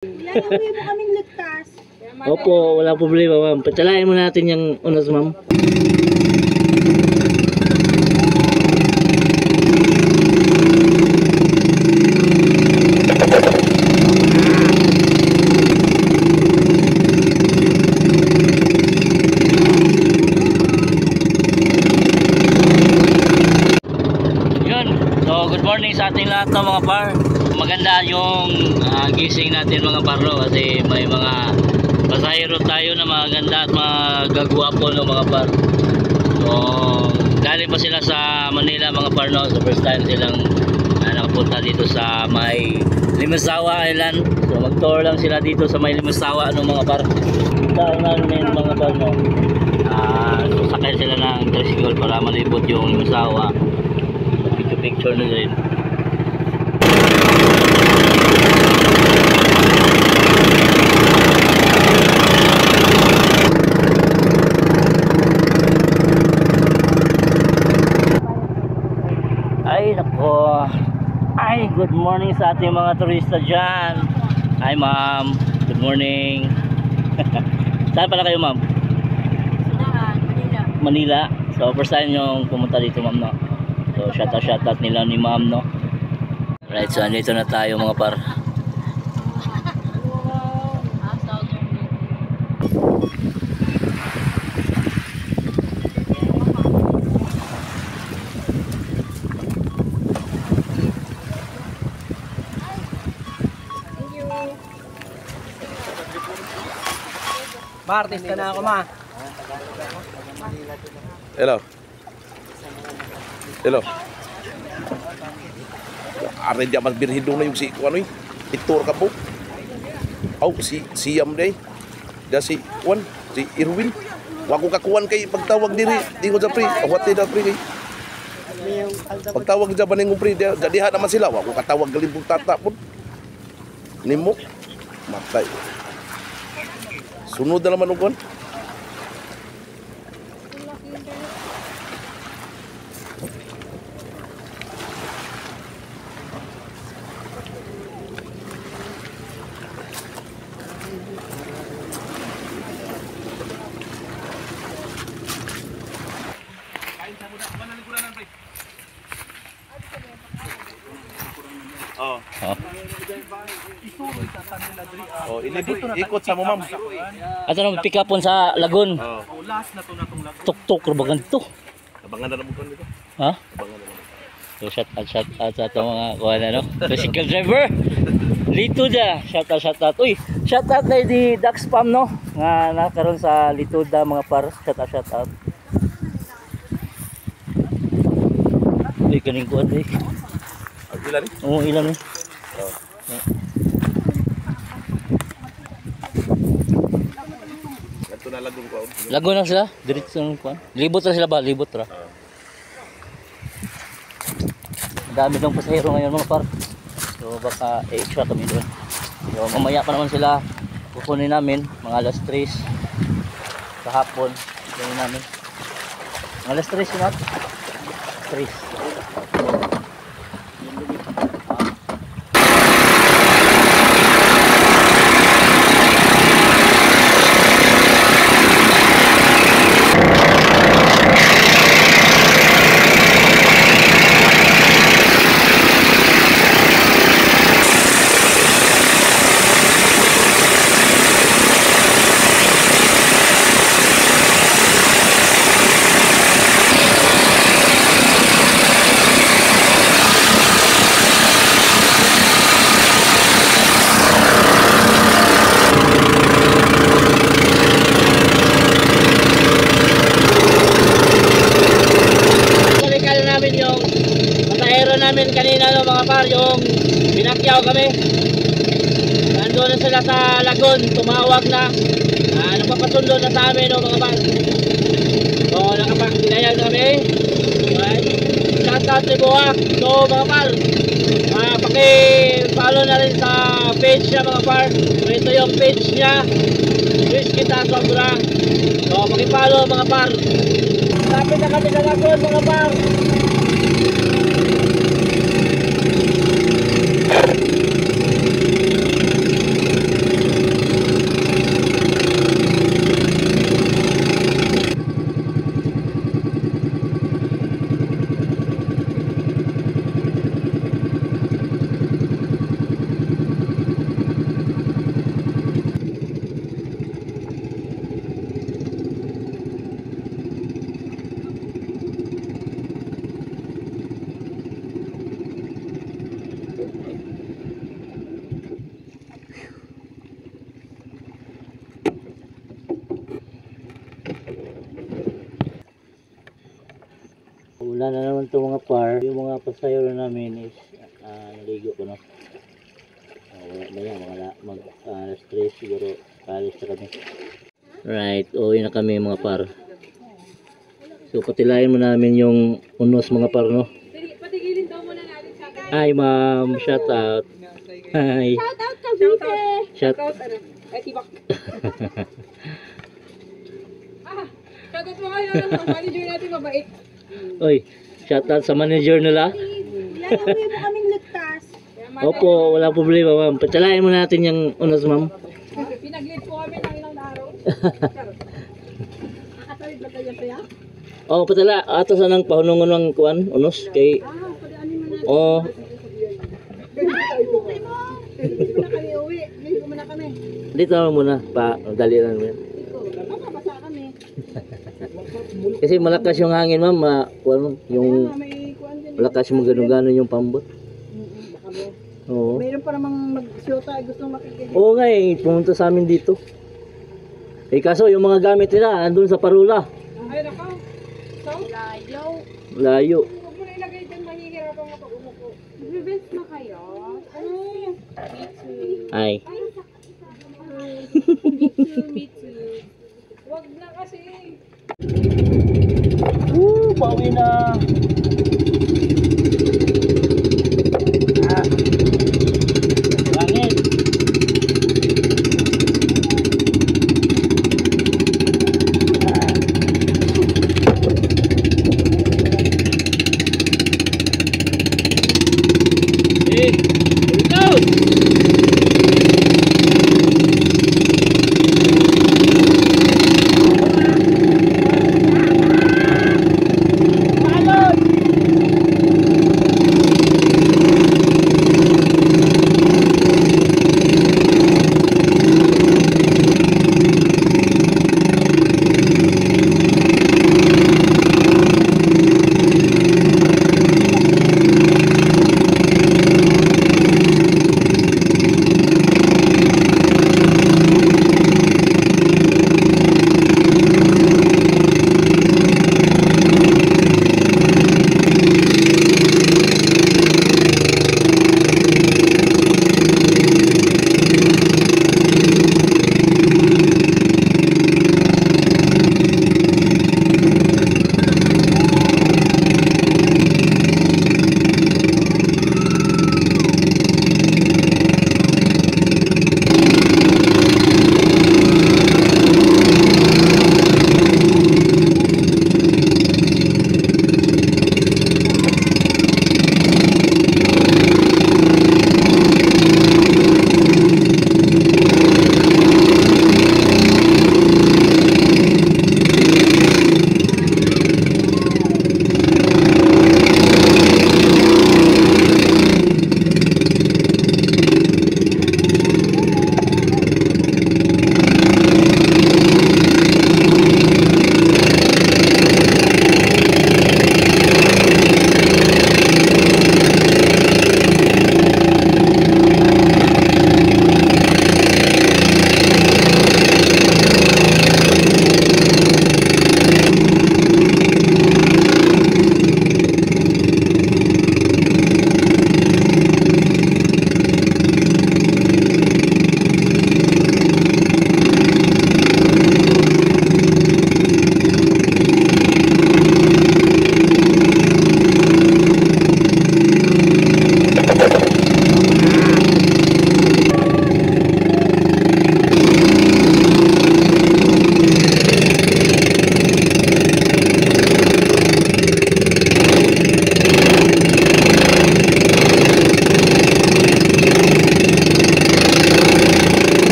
Ilalagay mo kaming ligtas. Opo, walang problema, ma'am. Patsalain mo natin yung unos, ma'am. Yun. So, good morning sa ating lahat ng mga par. Maganda yung gising natin mga parlo kasi may mga pasahero tayo na maganda at magagwapo no mga par. So galing pa sila sa Manila mga par no. So first time silang nakapunta dito sa may Limasawa Island. So mag tour lang sila dito sa may Limasawa no mga par. Dahil namin mga par no, sakay sila ng tricycle para malibot yung Limasawa. Picture na rin. Ay nako. Ay, good morning sa ating mga turista dyan. Hi ma'am, good morning. Saan pala kayo ma'am? Manila. Manila. So first time yung pumunta dito ma'am no. So shout out nila ni ma'am no. Right, so andito na tayo mga par. Martis ka na ako, ma. Hello. Hello. Ari dia mas birhidong na yung si ano eh. Itur ka po. Oh, si Siam day. Da si Juan, si Irwin. Wa ko kakuan kay pagtawag diri, di ko sa pre. Awat da pre kay. Pagtawag sa baning pre, jadi ha naman sila. Wa ko katawag galibog tata pud. Nimo matay. Sunod na naman ukon. Oh. Oh, ikot sa mo ma'am. Ato na pick upon sa Lagun. Oh. Tuk-tuk bagan to. Abangan na mo kon dito. Ha? Abangan na. So shout out sa itong mga kuhan ano, tricycle driver. Lituda, shout out. Uy, shout out na di Dax Spam no. Nga nakaroon sa Lituda mga par, shout out. Uy, kaning kuhan eh. Ilan ni? Oo, ilan eh. Oh. Ito na lagong ko. Lagun na sila, diretso ng kuhan. Libot na sila ba? Libot ra. Ang dami ng pasahero ngayon mga par. So baka extra kami doon. So mamaya pa naman sila kukunin namin mga alas 3 sa hapon. Kukunin namin. Mga alas 3 yun 3. Namin kanina no mga par, yung binakyaw kami. Nandun na sila sa Lagun, tumawag na. Napapasundo na sa amin no mga par. So nakapagdayag kami. Right. Shout out ni Buwak. So mga par, paki-follow na rin sa page niya mga par. So ito yung page niya, wish kita sobra. So paki-follow mga par. Lapit na kami sa Lagun mga par. umaga na naman to mga par. Yung mga pasayro namin is naligo ko na. Wala na yan, alas 3 siguro alis na kami. Right, uwi na kami mga par. So patilayan mo namin yung unos mga par, no? Patigilin daw muna natin sa akin. Hi ma'am, shout out. Hi. Shout out Cavite! Shout Shout out ano? Ay, tibak. Shout out mo kayo ng manager natin mabait. Oy, shout out sa manager nila. Ilalawin mo kaming ligtas. Opo, wala problema ma'am. Patilayan mo natin yung unos ma'am. Pinag-lead po kami ng ilang araw. Nakatawid ba tayo kaya? Oh, patala. Ato sa nang pahunungon ng kuan, unos kay Padanin mo na. oh, Hindi mo na kami uwi. Hindi mo na kami. dito naman muna pa dali lang mo. Basa kami. Kasi malakas yung hangin ma'am, kuan yung May kuwan din. malakas mo ganun-ganon yung pambot. Baka mo. Oo. Mayroon pa namang mag-shota. Gustong makikinig. Oo nga eh, pumunta sa amin dito. Eh kaso yung mga gamit nila andun sa Parula. Ay, nakaw. So? Layo. Layo. Huwag mo na ilagay dyan. Mahihirapan nga pag umupo. Revenge na kayo? Ano? Me too. Ay. Me too. Huwag na kasi. Pauwi na. Langit. Hey, here we go. Balon!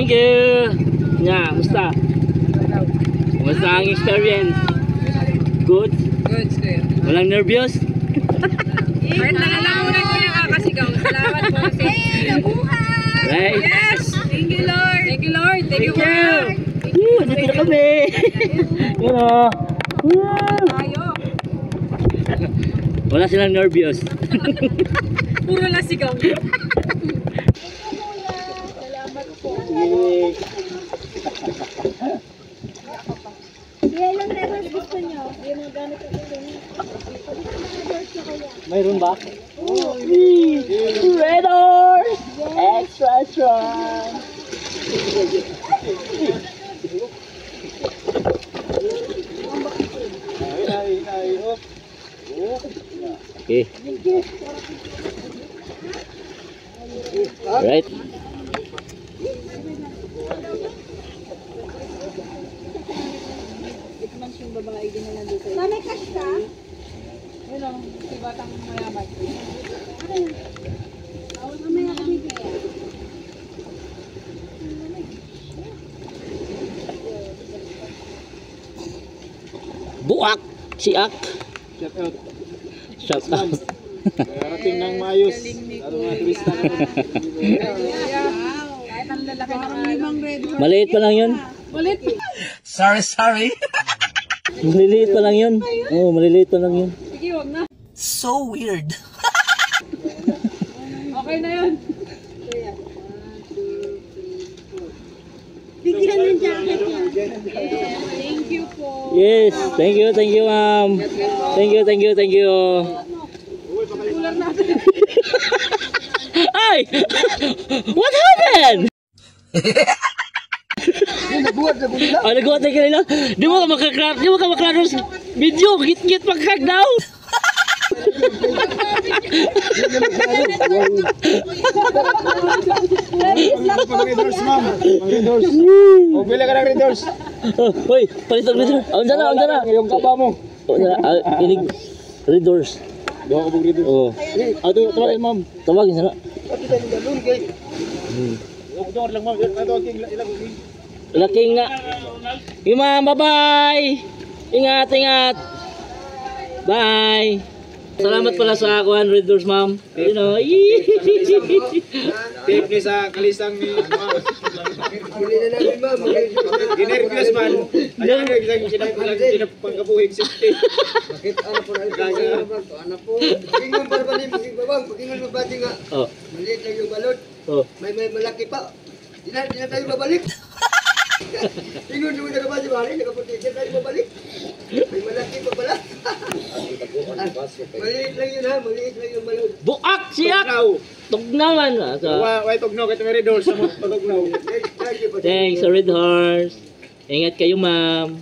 Thank you. Nya, musta? Musta ang experience? Good? Good, good. Walang nervyos? Kahit nalalamunan ko yung kakasigaw. Salamat po kasi. Right? Yes! Thank you, Lord. Thank you, Lord. Thank you, Thank you. Lord. Dito na kami. Yan o. Tayo. Wala silang nervyos. Puro na sigaw. Ilang levels gusto nyo? Yung mga gamit ko dito. Mayroon ba? Red Horse! Extra, extra! Okay. Right. Mami, cash ka? Ano, si Batang Mayaman. Mamaya ka bibigyan. Buak! Siak! Shout out. Shout out. Karating ng maayos. Lalo mga turista na. Kahit ang lalaki ng limang red. Maliit pa lang yun. Ulit. Maliliit pa lang yun. Oo, maliliit pa lang yun. Sige, huwag na. So weird. Okay na yun. Bigyan ng jacket niya. Thank you po. Yes, thank you ma'am. Thank you. Kulang natin. Ay! What happened? Naguhat na kanila. Di mo ka maklaro sa video. Git-git pagkag daw. Red-Horse, ma'am. Red-Horse. O, bila ka ng Red-Horse. Hoy, palitag dito. Awan na. Yung kaba mo. Inig Red Doors. Doon ka pong Red-Horse. Oo. Tawagin, ma'am. Tawagin sana. Doon lang, ma'am. Tawagin, ilang. Laking nga. Yung ma'am, bye-bye. Ingat. Bye. Salamat pala sa Kuan Red Doors, ma'am. You know. Tip ni sa kalisang ni ma'am. Ginervyos man. Ayan nga, isang pangkabuhig safety. Bakit ano po na ito? Ano po? Pakingon pa ba ni Babang? Pakingon mo ba nga? Oh. Maliit lang yung balot. Oh. May malaki pa. Di na tayo babalik. Tingnan mo na ba si Mari? Nakapunti di tayo babalik. May malaki pa pala. Maliit lang yun ha. Maliit lang yung balot. Buak siya. Tugnawan. Why tugnaw kita may Red Horse sa mo tugnaw. Thank you. Thanks, Red Horse. Ingat kayo, ma'am.